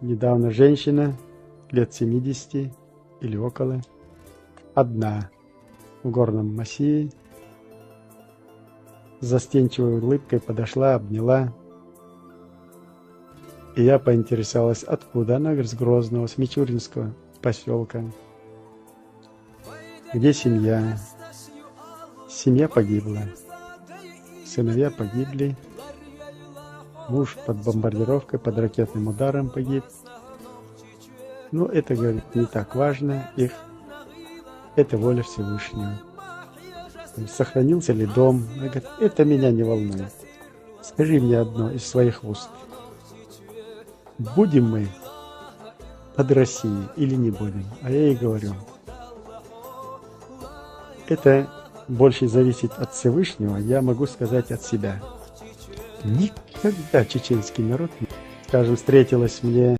Недавно женщина, лет 70 или около, одна, в горном массиве, с застенчивой улыбкой подошла, обняла. И я поинтересовалась, откуда. Она говорит, с Грозного, с Мичуринского поселка. Где семья? Семья погибла. Сыновья погибли. Муж под бомбардировкой, под ракетным ударом погиб. Но это, говорит, не так важно. Это воля Всевышнего. Сохранился ли дом? Она говорит, это меня не волнует. Скажи мне одно из своих уст. Будем мы под Россией или не будем? А я ей говорю, это больше зависит от Всевышнего, я могу сказать от себя. Никогда чеченский народ, скажем, встретилась мне